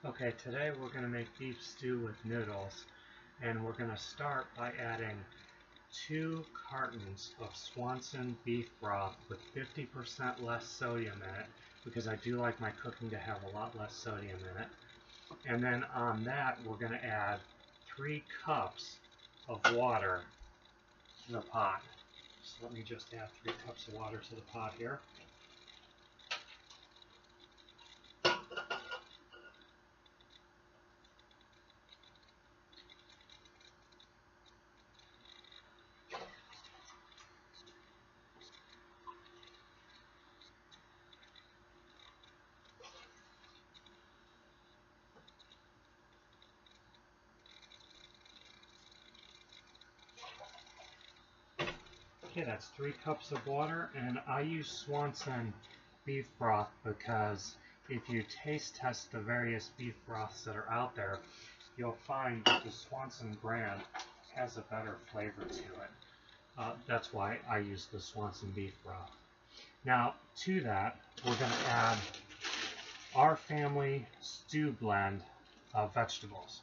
Okay, today we're going to make beef stew with noodles, and we're going to start by adding 2 cartons of Swanson beef broth with 50% less sodium in it, because I do like my cooking to have a lot less sodium in it. And then on that we're going to add 3 cups of water to the pot. So let me just add 3 cups of water to the pot here. Okay, that's 3 cups of water, and I use Swanson beef broth because if you taste test the various beef broths that are out there, you'll find that the Swanson brand has a better flavor to it. That's why I use the Swanson beef broth. Now, to that, we're going to add our family stew blend of vegetables,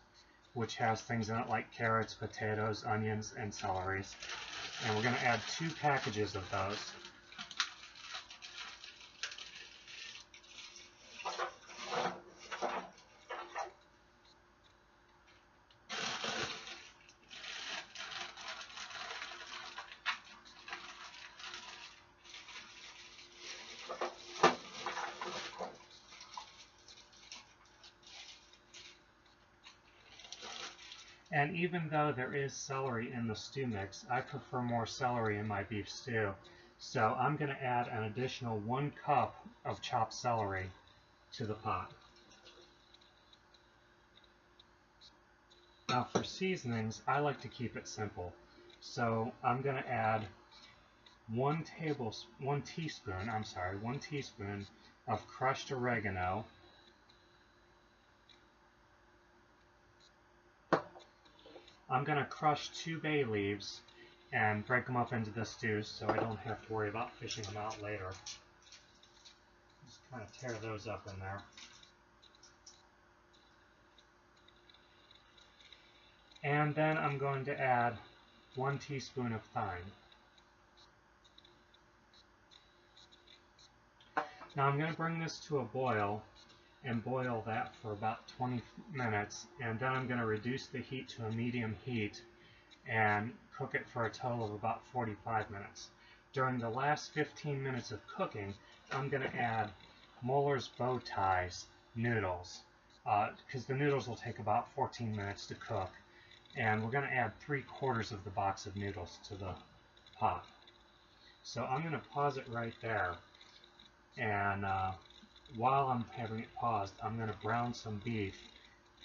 which has things in it like carrots, potatoes, onions, and celeries. And we're going to add 2 packages of those. And even though there is celery in the stew mix, I prefer more celery in my beef stew. So I'm going to add an additional 1 cup of chopped celery to the pot. Now for seasonings, I like to keep it simple. So I'm going to add 1 teaspoon of crushed oregano, I'm going to crush 2 bay leaves and break them up into the stew so I don't have to worry about fishing them out later. Just kind of tear those up in there. And then I'm going to add 1 teaspoon of thyme. Now I'm going to bring this to a boil and boil that for about 20 minutes, and then I'm going to reduce the heat to a medium heat and cook it for a total of about 45 minutes. During the last 15 minutes of cooking, I'm going to add Mullers Bow Ties noodles, because the noodles will take about 14 minutes to cook, and we're going to add 3/4 of the box of noodles to the pot. So I'm going to pause it right there, and while I'm having it paused, I'm going to brown some beef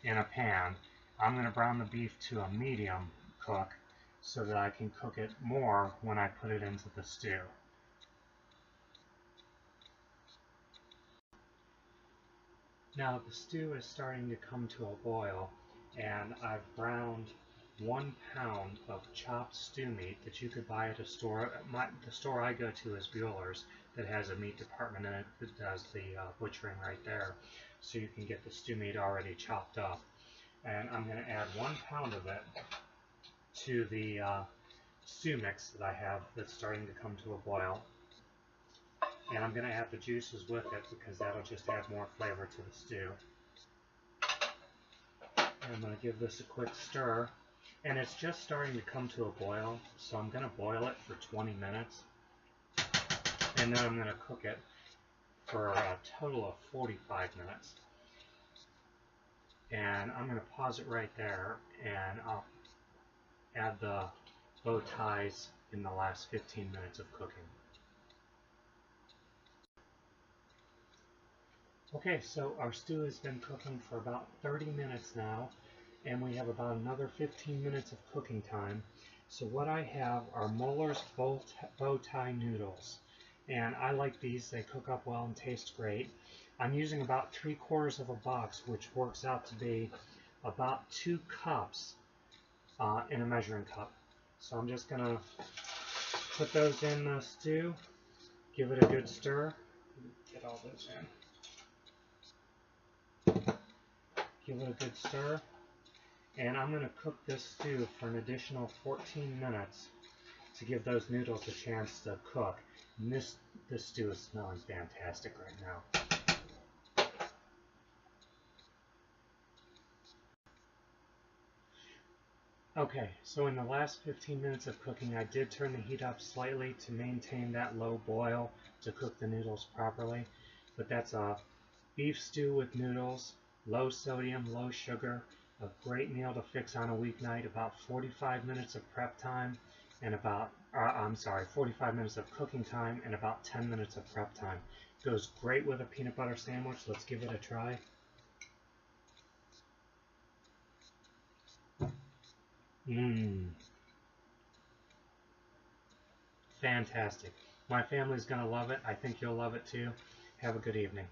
in a pan. I'm going to brown the beef to a medium cook so that I can cook it more when I put it into the stew. Now the stew is starting to come to a boil, and I've browned 1 pound of chopped stew meat that you could buy at a store. The store I go to is Mullers, that has a meat department in it that does the butchering right there, so you can get the stew meat already chopped up. And I'm going to add 1 pound of it to the stew mix that I have that's starting to come to a boil. And I'm going to add the juices with it because that'll just add more flavor to the stew. And I'm going to give this a quick stir. And it's just starting to come to a boil, so I'm going to boil it for 20 minutes. And then I'm going to cook it for a total of 45 minutes. And I'm going to pause it right there, and I'll add the bow ties in the last 15 minutes of cooking. Okay, so our stew has been cooking for about 30 minutes now, and we have about another 15 minutes of cooking time. So what I have are Mullers Bow Tie noodles, and I like these. They cook up well and taste great. I'm using about 3/4 of a box, which works out to be about 2 cups in a measuring cup. So I'm just going to put those in the stew, give it a good stir, get all those in. Give it a good stir. And I'm going to cook this stew for an additional 14 minutes to give those noodles a chance to cook. And this stew is smelling fantastic right now. Okay, so in the last 15 minutes of cooking, I did turn the heat up slightly to maintain that low boil to cook the noodles properly. But that's a beef stew with noodles, low sodium, low sugar, a great meal to fix on a weeknight, about 45 minutes of prep time, and 45 minutes of cooking time and about 10 minutes of prep time. Goes great with a peanut butter sandwich. Let's give it a try. Mmm. Fantastic. My family's going to love it. I think you'll love it too. Have a good evening.